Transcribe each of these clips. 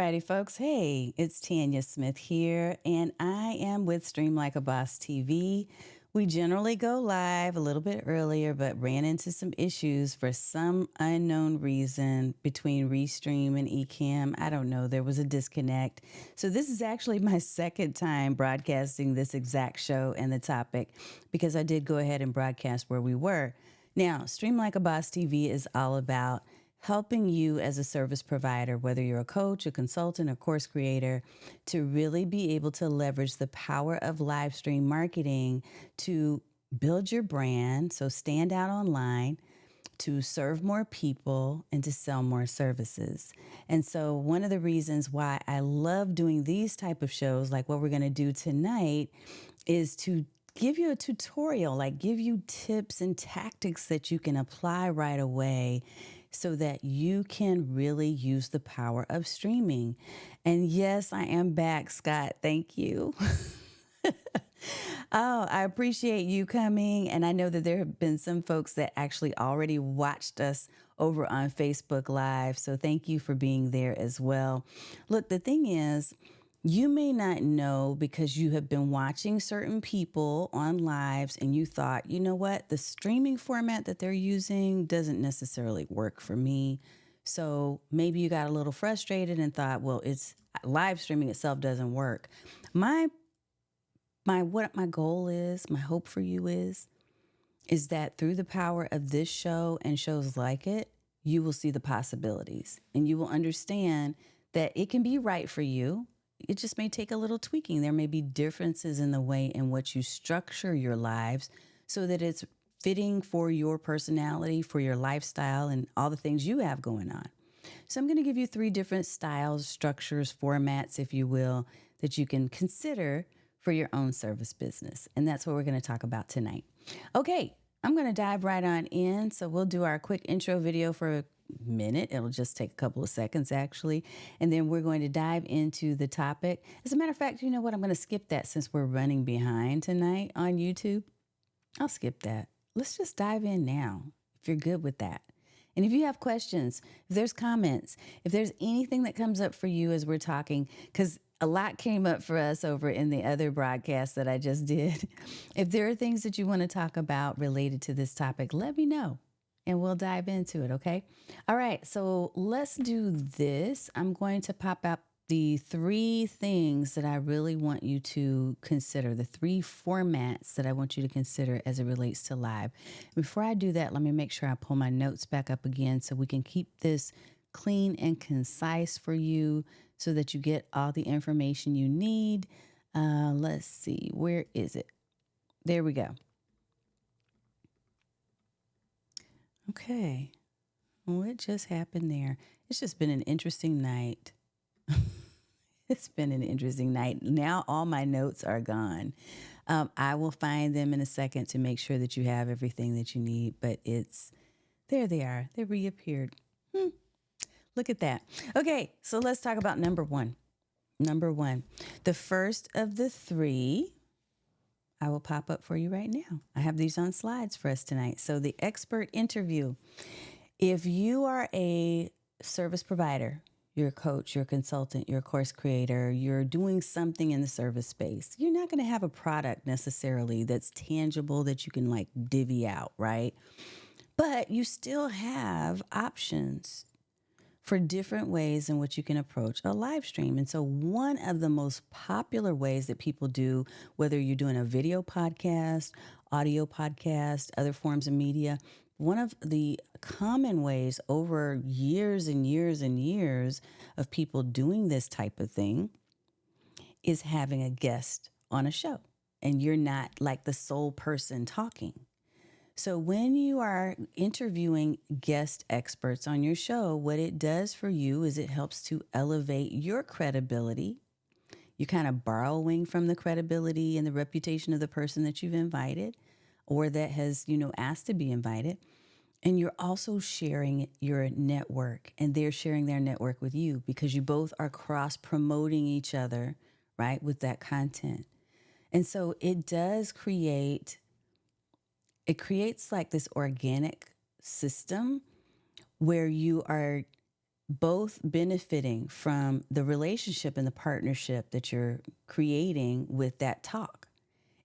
righty, folks. Hey, it's Tanya Smith here, and I am with Stream Like a Boss TV. We generally go live a little bit earlier, but ran into some issues for some unknown reason between Restream and Ecamm. I don't know. There was a disconnect. So, this is actually my second time broadcasting this exact show and the topic because I did go ahead and broadcast where we were. Now, Stream Like a Boss TV is all about helping you as a service provider, whether you're a coach, a consultant, a course creator, to really be able to leverage the power of live stream marketing to build your brand, so stand out online, to serve more people, and to sell more services. And so one of the reasons why I love doing these type of shows, like what we're going to do tonight, is to give you a tutorial, like give you tips and tactics that you can apply right away so that you can really use the power of streaming. And yes, I am back, Scott. Thank you. Oh, I appreciate you coming. And I know that there have been some folks that actually already watched us over on Facebook Live. So thank you for being there as well. Look, the thing is, you may not know because you have been watching certain people on lives and you thought, you know what, the streaming format that they're using doesn't necessarily work for me. So maybe you got a little frustrated and thought, well, it's live streaming itself doesn't work. What my goal is, my hope for you is that through the power of this show and shows like it, you will see the possibilities and you will understand that it can be right for you. It just may take a little tweaking. There may be differences in the way in which you structure your lives so that it's fitting for your personality, for your lifestyle, and all the things you have going on. So I'm going to give you 3 different styles, structures, formats, if you will, that you can consider for your own service business. And that's what we're going to talk about tonight. Okay, I'm going to dive right on in. So we'll do our quick intro video for a minute. It'll just take a couple of seconds, actually. And then we're going to dive into the topic. As a matter of fact, you know what? I'm going to skip that since we're running behind tonight on YouTube. I'll skip that. Let's just dive in now, if you're good with that. And if you have questions, if there's comments, if there's anything that comes up for you as we're talking, because a lot came up for us over in the other broadcast that I just did. If there are things that you want to talk about related to this topic, let me know and we'll dive into it, okay? All right, so let's do this. I'm going to pop up the 3 things that I really want you to consider, the 3 formats that I want you to consider as it relates to live. Before I do that, let me make sure I pull my notes back up again so we can keep this clean and concise for you so that you get all the information you need. Let's see, where is it? There we go. Okay. What just happened there? It's just been an interesting night. It's been an interesting night. Now all my notes are gone. I will find them in a second to make sure that you have everything that you need, but there they are. They reappeared. Look at that. Okay, so let's talk about number 1. Number 1. The first of the 3 I will pop up for you right now. I have these on slides for us tonight. So the expert interview. If you are a service provider, you're a coach, you're a consultant, you're a course creator, you're doing something in the service space, you're not going to have a product necessarily that's tangible that you can like divvy out, right? But you still have options for different ways in which you can approach a live stream. And so one of the most popular ways that people do, whether you're doing a video podcast, audio podcast, other forms of media, one of the common ways over years and years and years of people doing this type of thing is having a guest on a show. And you're not like the sole person talking. So when you are interviewing guest experts on your show, what it does for you is it helps to elevate your credibility. You're kind of borrowing from the credibility and the reputation of the person that you've invited or that has, asked to be invited. And you're also sharing your network and they're sharing their network with you because you both are cross-promoting each other, right, with that content. And so it creates like this organic system where you are both benefiting from the relationship and the partnership that you're creating with that talk.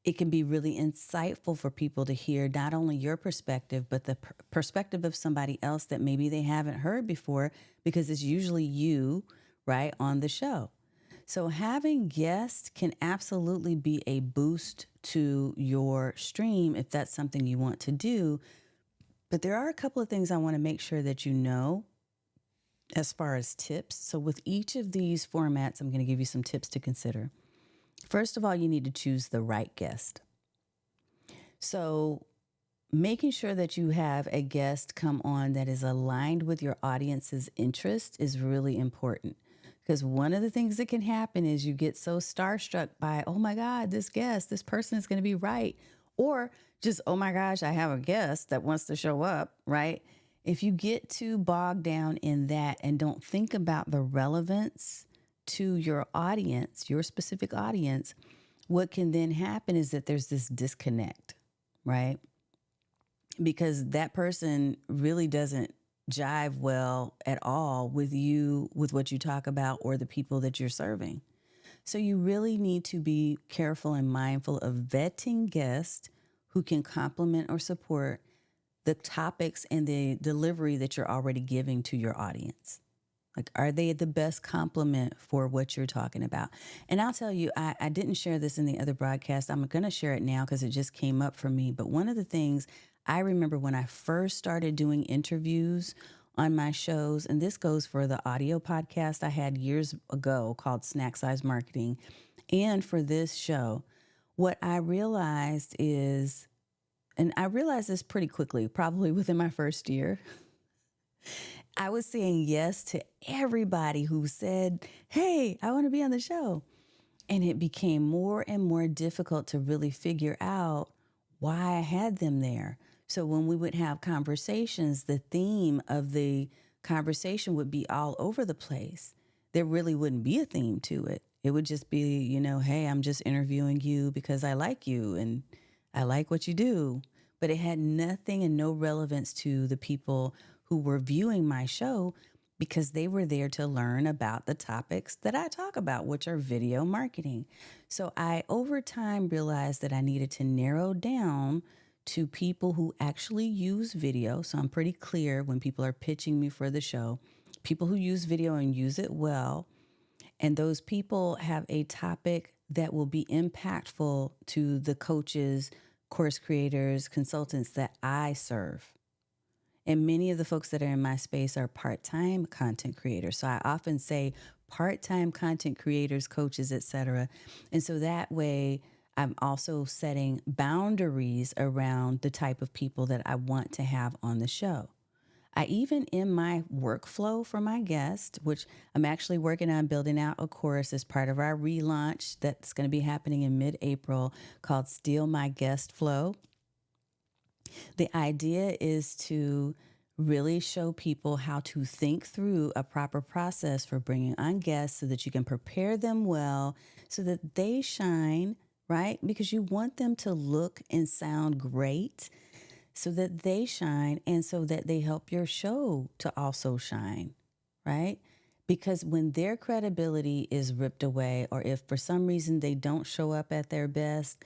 It can be really insightful for people to hear not only your perspective, but the perspective of somebody else that maybe they haven't heard before, because it's usually you, right, on the show. So having guests can absolutely be a boost to your stream if that's something you want to do. But there are a couple of things I want to make sure that you know as far as tips. So with each of these formats, I'm going to give you some tips to consider. First of all, you need to choose the right guest. So making sure that you have a guest come on that is aligned with your audience's interest is really important. Because one of the things that can happen is you get so starstruck by, oh my God, this guest, this person is going to be right. Or just, oh my gosh, I have a guest that wants to show up, right? If you get too bogged down in that and don't think about the relevance to your audience, your specific audience, what can then happen is that there's this disconnect, right? Because that person really doesn't jive well at all with you, with what you talk about, or the people that you're serving. So you really need to be careful and mindful of vetting guests who can complement or support the topics and the delivery that you're already giving to your audience. Like, are they the best complement for what you're talking about? And I'll tell you, I didn't share this in the other broadcast. I'm going to share it now because it just came up for me. But one of the things I remember when I first started doing interviews on my shows, and this goes for the audio podcast I had years ago called Snack Size Marketing, and for this show, what I realized is, and I realized this pretty quickly, probably within my first year, I was saying yes to everybody who said, hey, I want to be on the show. And it became more and more difficult to really figure out why I had them there. So when we would have conversations, the theme of the conversation would be all over the place. There really wouldn't be a theme to it. It would just be, hey, I'm just interviewing you because I like you and I like what you do. But it had nothing and no relevance to the people who were viewing my show, because they were there to learn about the topics that I talk about, which are video marketing. So I, over time, realized that I needed to narrow down to people who actually use video. So I'm pretty clear when people are pitching me for the show, people who use video and use it well. And those people have a topic that will be impactful to the coaches, course creators, consultants that I serve. And many of the folks that are in my space are part-time content creators. So I often say part-time content creators, coaches, etc. And so that way I'm also setting boundaries around the type of people that I want to have on the show. I even, in my workflow for my guest, which I'm actually working on building out a course as part of our relaunch that's going to be happening in mid-April, called Steal My Guest Flow. The idea is to really show people how to think through a proper process for bringing on guests so that you can prepare them well so that they shine, right? Because you want them to look and sound great so that they shine and so that they help your show to also shine, right? Because when their credibility is ripped away, or if for some reason they don't show up at their best,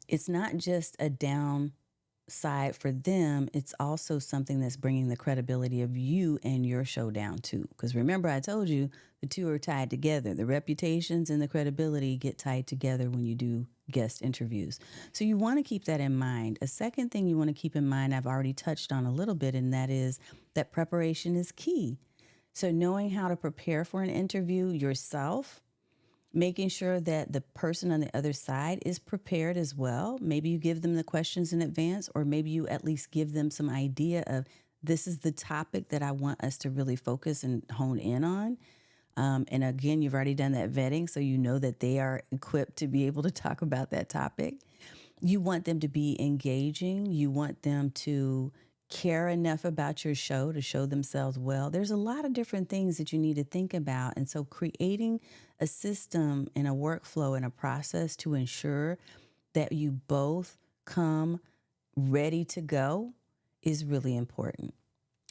it's not just a downside for them, it's also something that's bringing the credibility of you and your show down too. Because remember, I told you the two are tied together. The reputations and the credibility get tied together when you do guest interviews. So you want to keep that in mind. A second thing you want to keep in mind, I've already touched on a little bit, and that is that preparation is key. So knowing how to prepare for an interview yourself, making sure that the person on the other side is prepared as well. Maybe you give them the questions in advance, or maybe you at least give them some idea of, this is the topic that I want us to really focus and hone in on. And again, you've already done that vetting, so you know that they are equipped to be able to talk about that topic. You want them to be engaging. You want them to care enough about your show to show themselves well. There's a lot of different things that you need to think about. And so creating a system and a workflow and a process to ensure that you both come ready to go is really important.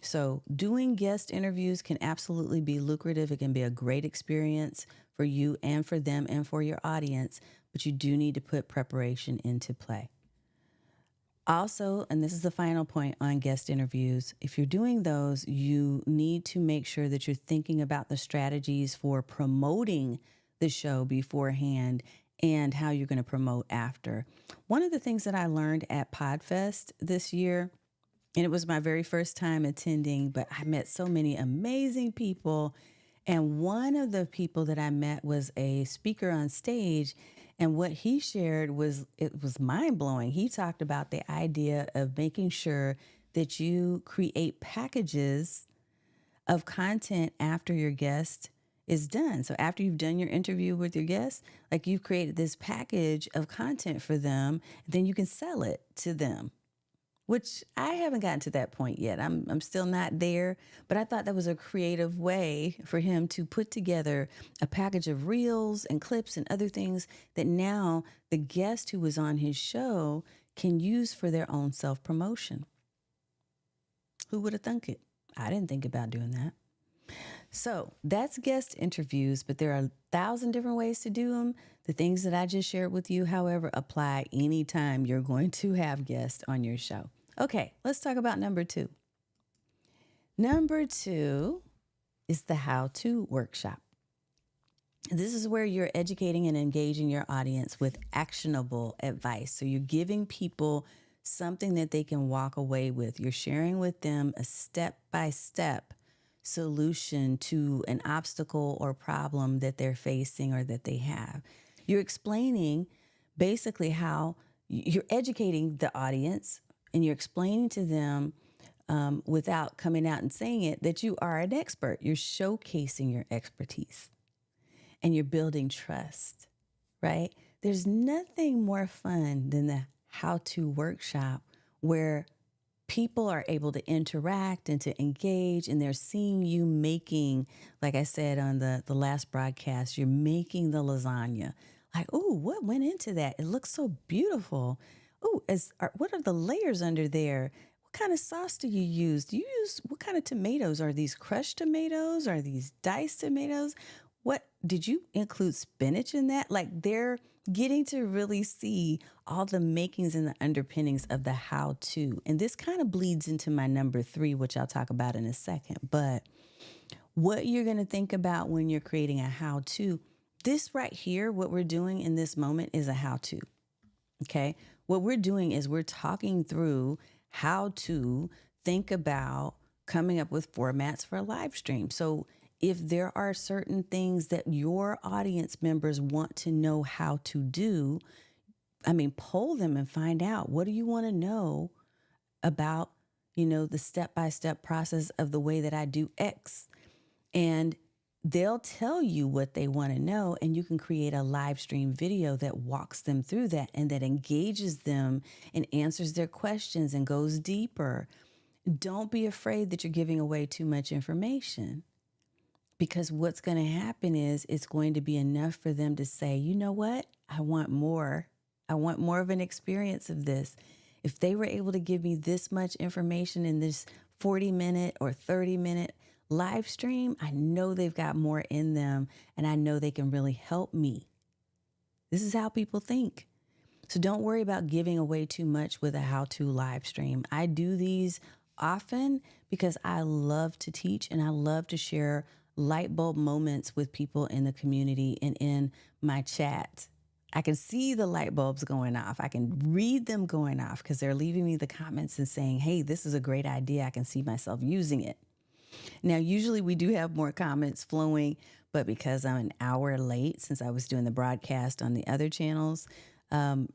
So doing guest interviews can absolutely be lucrative. It can be a great experience for you and for them and for your audience, but you do need to put preparation into play. Also, and this is the final point on guest interviews, if you're doing those, you need to make sure that you're thinking about the strategies for promoting the show beforehand and how you're going to promote after. One of the things that I learned at Podfest this year, and it was my very first time attending, but I met so many amazing people. And one of the people that I met was a speaker on stage. And what he shared was, it was mind blowing. He talked about the idea of making sure that you create packages of content after your guest is done. So after you've done your interview with your guest, like you've created this package of content for them, then you can sell it to them, which I haven't gotten to that point yet. I'm still not there, but I thought that was a creative way for him to put together a package of reels and clips and other things that now the guest who was on his show can use for their own self-promotion. Who would have thunk it? I didn't think about doing that. So that's guest interviews, but there are 1,000 different ways to do them. The things that I just shared with you, however, apply anytime you're going to have guests on your show. Okay, let's talk about number 2. Number 2 is the how-to workshop. This is where you're educating and engaging your audience with actionable advice. So you're giving people something that they can walk away with. You're sharing with them a step-by-step solution to an obstacle or problem that they're facing or that they have. You're explaining basically how you're educating the audience, and you're explaining to them without coming out and saying it that you are an expert. You're showcasing your expertise and you're building trust, right? There's nothing more fun than the how-to workshop where people are able to interact and to engage, and they're seeing you making, like I said on the last broadcast, you're making the lasagna. Like, oh, what went into that? It looks so beautiful. Oh, what are the layers under there? What kind of sauce do you use? What kind of tomatoes? Are these crushed tomatoes? Are these diced tomatoes? What did you include spinach in that? Like, they're getting to really see all the makings and the underpinnings of the how-to. And this kind of bleeds into my number 3, which I'll talk about in a second. But what you're going to think about when you're creating a how-to, this right here, what we're doing in this moment is a how-to. Okay. What we're doing is we're talking through how to think about coming up with formats for a live stream. So if there are certain things that your audience members want to know how to do, poll them and find out, what do you want to know about, the step-by-step process of the way that I do X? And they'll tell you what they want to know, and you can create a live stream video that walks them through that and that engages them and answers their questions and goes deeper. Don't be afraid that you're giving away too much information, because what's going to happen is it's going to be enough for them to say, you know what? I want more. I want more of an experience of this. If they were able to give me this much information in this 40-minute or 30-minute live stream, I know they've got more in them, and I know they can really help me. This is how people think. So don't worry about giving away too much with a how-to live stream. I do these often because I love to teach and I love to share light bulb moments with people in the community and in my chat. I can see the light bulbs going off. I can read them going off because they're leaving me the comments and saying, hey, this is a great idea. I can see myself using it. Now, usually we do have more comments flowing, but because I'm an hour late since I was doing the broadcast on the other channels,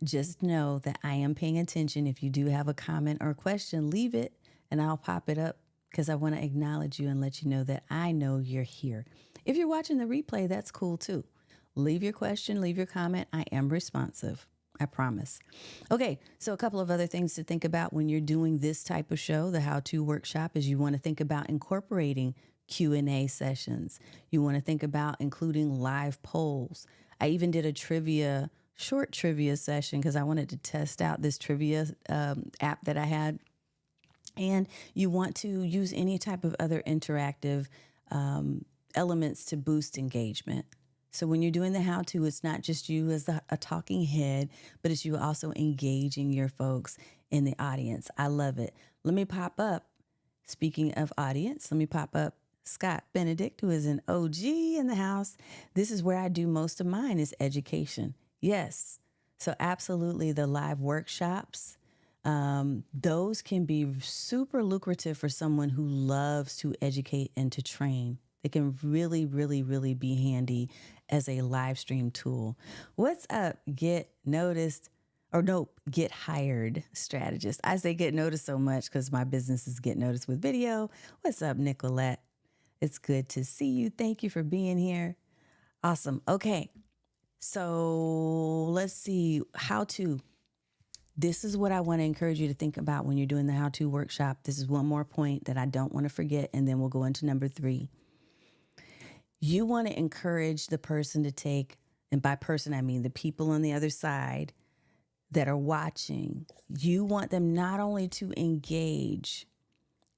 just know that I am paying attention. If you do have a comment or question, leave it and I'll pop it up because I want to acknowledge you and let you know that I know you're here. If you're watching the replay, that's cool too. Leave your question, leave your comment. I am responsive. I promise. Okay, so a couple of other things to think about when you're doing this type of show, the how-to workshop, is you want to think about incorporating Q&A sessions. You want to think about including live polls. I even did a short trivia session because I wanted to test out this trivia app that I had. And you want to use any type of other interactive elements to boost engagement. So when you're doing the how to, it's not just you as a talking head, but it's you also engaging your folks in the audience. I love it. Let me pop up. Speaking of audience, let me pop up Scott Benedict, who is an OG in the house. This is where I do most of mine is education. Yes. So absolutely the live workshops. Those can be super lucrative for someone who loves to educate and to train. They can really, really, really be handy as a live stream tool. What's up? Get noticed, or no, get hired strategist. I say get noticed so much because my business is Get Noticed with Video. What's up, Nicolette? It's good to see you. Thank you for being here. Awesome. Okay. So let's see. How to. This is what I want to encourage you to think about when you're doing the how to workshop. This is one more point that I don't want to forget, and then we'll go into number 3. You want to encourage the person to take, and by person, I mean the people on the other side that are watching. You want them not only to engage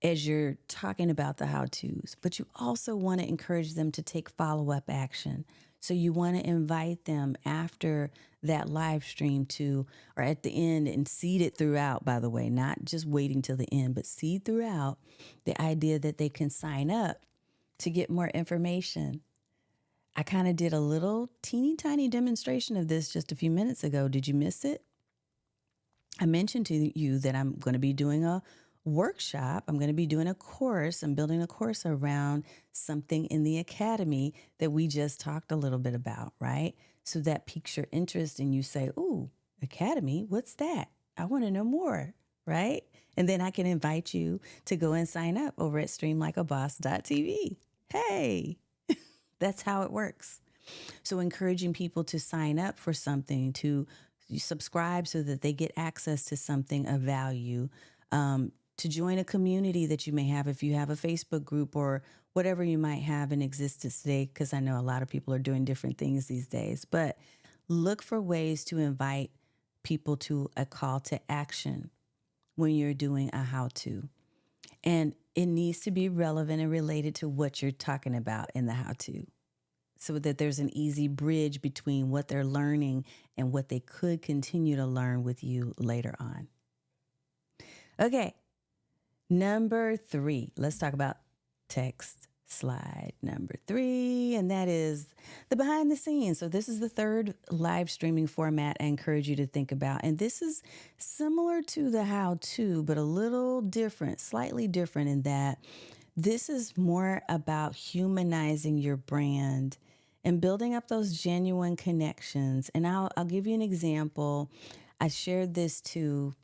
as you're talking about the how-tos, but you also want to encourage them to take follow-up action. So you want to invite them after that live stream to, or at the end, and seed it throughout, by the way, not just waiting till the end, but seed throughout the idea that they can sign up to get more information. I kind of did a little teeny tiny demonstration of this just a few minutes ago. Did you miss it? I mentioned to you that I'm going to be doing a workshop. I'm going to be doing a course. I'm building a course around something in the academy that we just talked a little bit about, right? So that piques your interest and you say, ooh, academy, what's that? I want to know more, right? And then I can invite you to go and sign up over at streamlikeaboss.tv. Hey, that's how it works. So encouraging people to sign up for something, to subscribe so that they get access to something of value, to join a community that you may have if you have a Facebook group or whatever you might have in existence today, because I know a lot of people are doing different things these days. But look for ways to invite people to a call to action when you're doing a how-to. And it needs to be relevant and related to what you're talking about in the how-to, so that there's an easy bridge between what they're learning and what they could continue to learn with you later on. Okay, number 3. Let's talk about text slide number 3, and that is the behind the scenes. So this is the third live streaming format I encourage you to think about. And this is similar to the how-to, but a little different, slightly different in that this is more about humanizing your brand and building up those genuine connections. And I'll give you an example. I shared this too.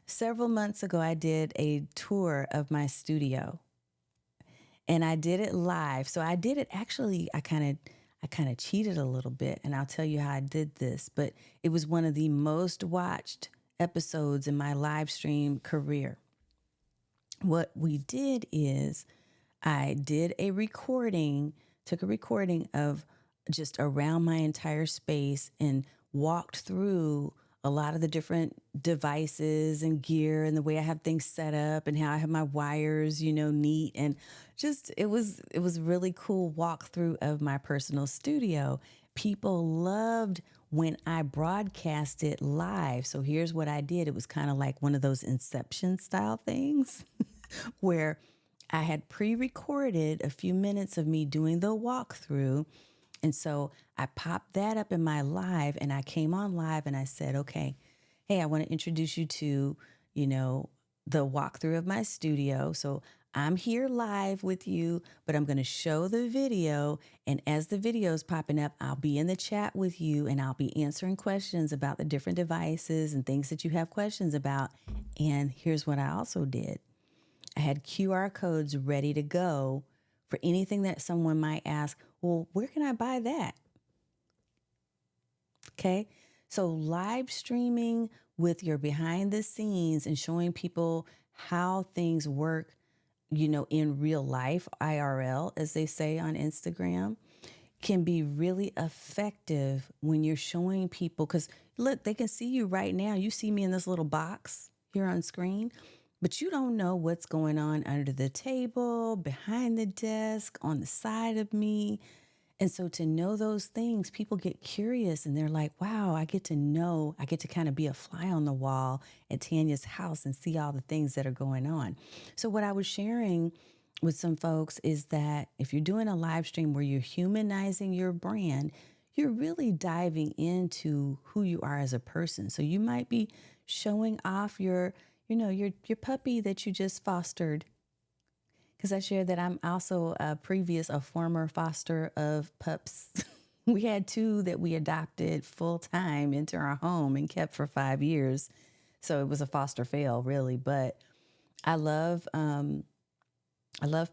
Several months ago, I did a tour of my studio and I did it live. So I did it actually, I kind of cheated a little bit, and I'll tell you how I did this, but it was one of the most watched episodes in my live stream career. What we did is I did a recording, took a recording of just around my entire space and walked through a lot of the different devices and gear and the way I have things set up and how I have my wires, neat. And just, it was really cool walkthrough of my personal studio. People loved when I broadcast it live. So here's what I did. It was kind of like one of those Inception style things where I had pre-recorded a few minutes of me doing the walkthrough. And so I popped that up in my live, and I came on live and I said, okay, hey, I want to introduce you to, the walkthrough of my studio. So I'm here live with you, but I'm going to show the video. And as the video is popping up, I'll be in the chat with you and I'll be answering questions about the different devices and things that you have questions about. And here's what I also did. I had QR codes ready to go for anything that someone might ask, well, where can I buy that? Okay. So live streaming with your behind the scenes and showing people how things work, in real life, IRL, as they say on Instagram, can be really effective when you're showing people, because look, they can see you right now. You see me in this little box here on screen. but you don't know what's going on under the table, behind the desk, on the side of me. And so to know those things, people get curious and they're like, wow, I get to kind of be a fly on the wall at Tanya's house and see all the things that are going on. So what I was sharing with some folks is that if you're doing a live stream where you're humanizing your brand, you're really diving into who you are as a person. So you might be showing off your puppy that you just fostered, because I shared that I'm also a former foster of pups. We had two that we adopted full time into our home and kept for 5 years. So it was a foster fail, really. But I love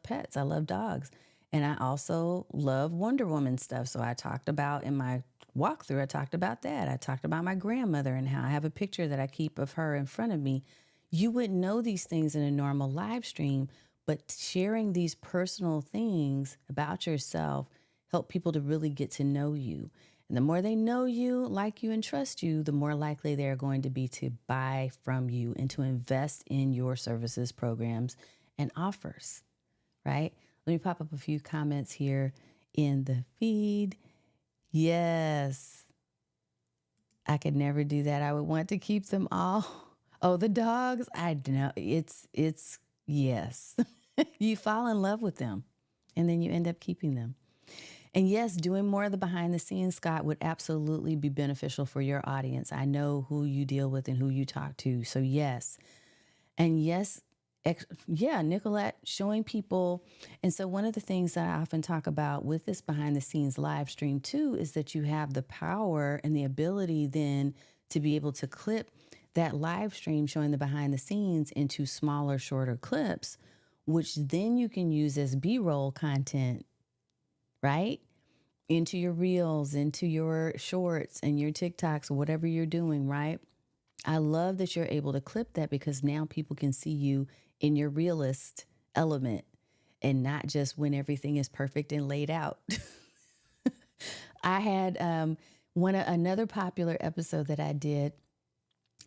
pets. I love dogs. And I also love Wonder Woman stuff. So I talked about in my walkthrough, I talked about that. I talked about my grandmother and how I have a picture that I keep of her in front of me. You wouldn't know these things in a normal live stream, but sharing these personal things about yourself help people to really get to know you. And the more they know you, like you, and trust you, the more likely they're going to be to buy from you and to invest in your services, programs, and offers, right? Let me pop up a few comments here in the feed. Yes, I could never do that. I would want to keep them all. Oh, the dogs, I know. It's yes. You fall in love with them and then you end up keeping them. And yes, doing more of the behind the scenes, Scott, would absolutely be beneficial for your audience. I know who you deal with and who you talk to. So yes. And yes, Nicolette, showing people. And so one of the things that I often talk about with this behind the scenes live stream too, is that you have the power and the ability then to be able to clip that live stream showing the behind the scenes into smaller, shorter clips, which then you can use as B-roll content, right? Into your reels, into your shorts and your TikToks, or whatever you're doing, right? I love that you're able to clip that because now people can see you in your realist element and not just when everything is perfect and laid out. I had another popular episode that I did.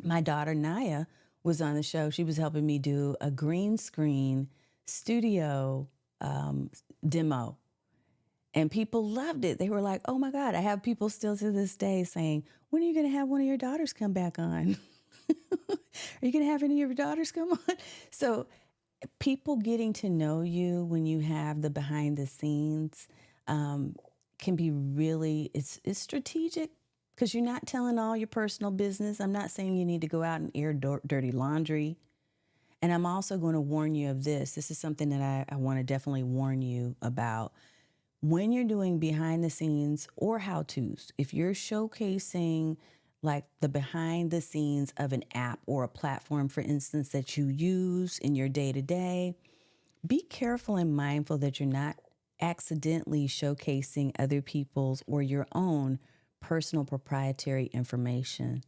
My daughter Naya was on the show. She was helping me do a green screen studio demo. And people loved it. They were like, oh my God, I have people still to this day saying, when are you going to have one of your daughters come back on? Are you going to have any of your daughters come on? So people getting to know you when you have the behind the scenes can be really, it's strategic because you're not telling all your personal business. I'm not saying you need to go out and air dirty laundry. And I'm also going to warn you of this. This is something that I want to definitely warn you about. When you're doing behind the scenes or how-tos, if you're showcasing like the behind the scenes of an app or a platform, for instance, that you use in your day-to-day, be careful and mindful that you're not accidentally showcasing other people's or your own personal proprietary information.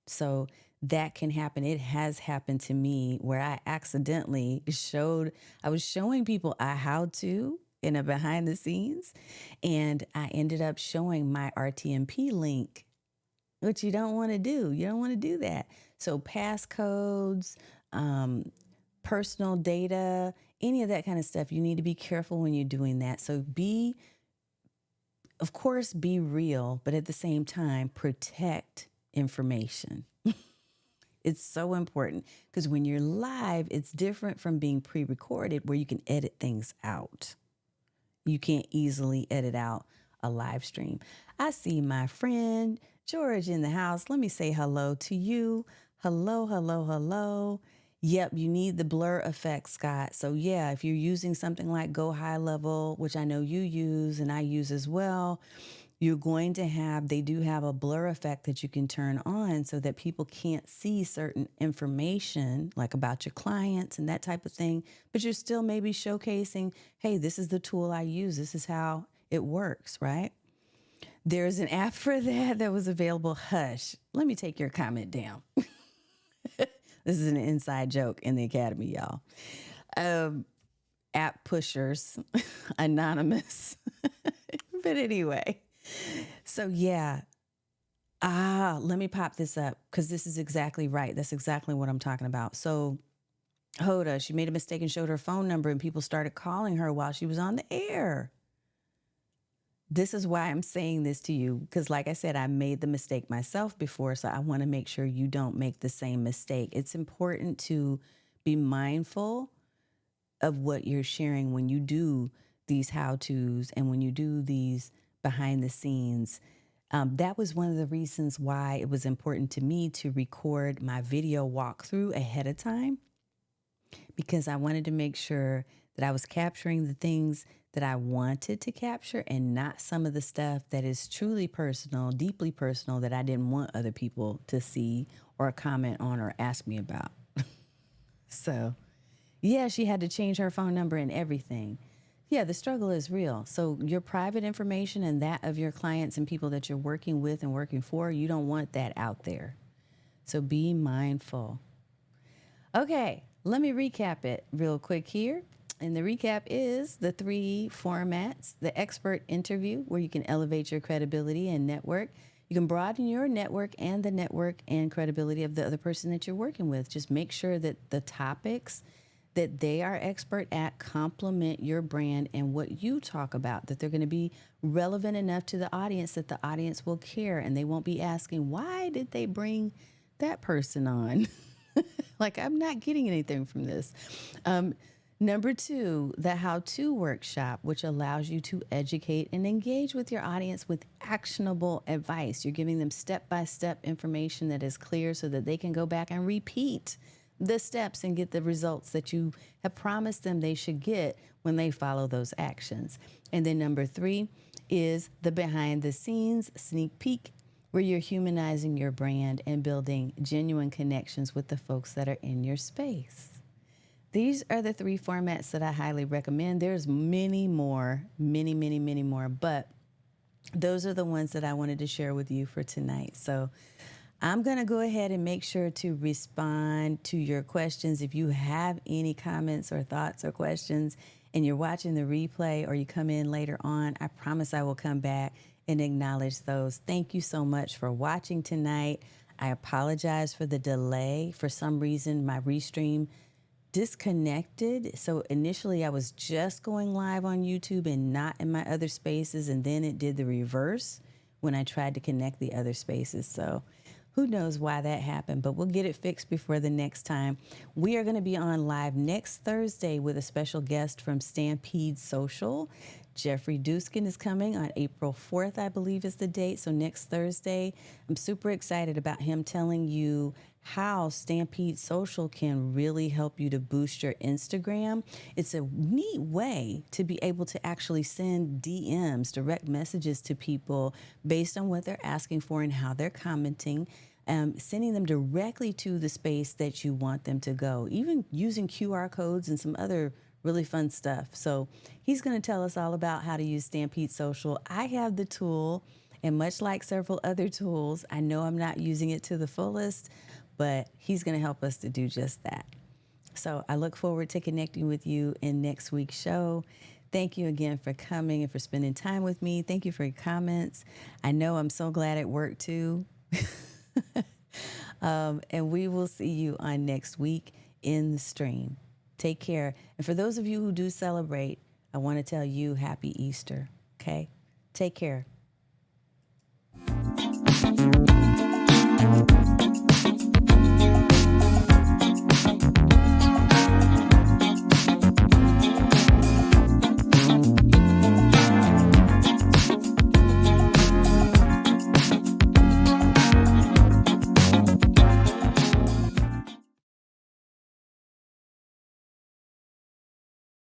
So that can happen. It has happened to me where I accidentally I was showing people a how-to in a behind the scenes, and I ended up showing my RTMP link, which you don't want to do. You don't want to do that. So passcodes, personal data, any of that kind of stuff, you need to be careful when you're doing that. So of course, be real, but at the same time, protect information. It's so important because when you're live, it's different from being pre-recorded where you can edit things out. You can't easily edit out a live stream. I see my friend George in the house. Let me say hello to you. Hello, hello, hello. Yep, you need the blur effect, Scott. So yeah, if you're using something like Go High Level, which I know you use and I use as well, they do have a blur effect that you can turn on so that people can't see certain information like about your clients and that type of thing, but you're still maybe showcasing, hey, this is the tool I use. This is how it works, right? There's an app for that was available. Hush, let me take your comment down. This is an inside joke in the academy, y'all. App pushers, anonymous. But anyway, so yeah. Let me pop this up because this is exactly right. That's exactly what I'm talking about. So Hoda, she made a mistake and showed her phone number, and people started calling her while she was on the air. This is why I'm saying this to you, because like I said, I made the mistake myself before, so I want to make sure you don't make the same mistake. It's important to be mindful of what you're sharing when you do these how-tos and when you do these behind the scenes. That was one of the reasons why it was important to me to record my video walkthrough ahead of time, because I wanted to make sure that I was capturing the things that I wanted to capture and not some of the stuff that is truly personal, deeply personal, that I didn't want other people to see or comment on or ask me about. So, yeah, she had to change her phone number and everything. Yeah, the struggle is real. So, your private information and that of your clients and people that you're working with and working for, you don't want that out there. So, be mindful. Okay, let me recap it real quick here. And the recap is the 3 formats: the expert interview, where you can elevate your credibility and network. You can broaden your network and the network and credibility of the other person that you're working with. Just make sure that the topics that they are expert at complement your brand and what you talk about, that they're going to be relevant enough to the audience that the audience will care and they won't be asking, why did they bring that person on? Like, I'm not getting anything from this. Number 2, the how-to workshop, which allows you to educate and engage with your audience with actionable advice. You're giving them step-by-step information that is clear so that they can go back and repeat the steps and get the results that you have promised them they should get when they follow those actions. And then number 3 is the behind-the-scenes sneak peek, where you're humanizing your brand and building genuine connections with the folks that are in your space. These are the 3 formats that I highly recommend. There's many more, many more, but those are the ones that I wanted to share with you for tonight. So I'm going to go ahead and make sure to respond to your questions. If you have any comments or thoughts or questions and you're watching the replay or you come in later on, I promise I will come back and acknowledge those. Thank you so much for watching tonight. I apologize for the delay. For some reason, my restream disconnected. So initially I was just going live on YouTube and not in my other spaces. And then it did the reverse when I tried to connect the other spaces. So who knows why that happened, but we'll get it fixed before the next time. We are going to be on live next Thursday with a special guest from Stampede Social. Jeffrey Duskin is coming on April 4th, I believe is the date. So next Thursday, I'm super excited about him telling you how Stampede Social can really help you to boost your Instagram. It's a neat way to be able to actually send DMs, direct messages to people based on what they're asking for and how they're commenting, sending them directly to the space that you want them to go, even using QR codes and some other really fun stuff. So he's going to tell us all about how to use Stampede Social. I have the tool, and much like several other tools, I know I'm not using it to the fullest, but he's going to help us to do just that. So I look forward to connecting with you in next week's show. Thank you again for coming and for spending time with me. Thank you for your comments. I know I'm so glad it worked too. And we will see you on next week in the stream. Take care. And for those of you who do celebrate, I want to tell you happy Easter. Okay? Take care.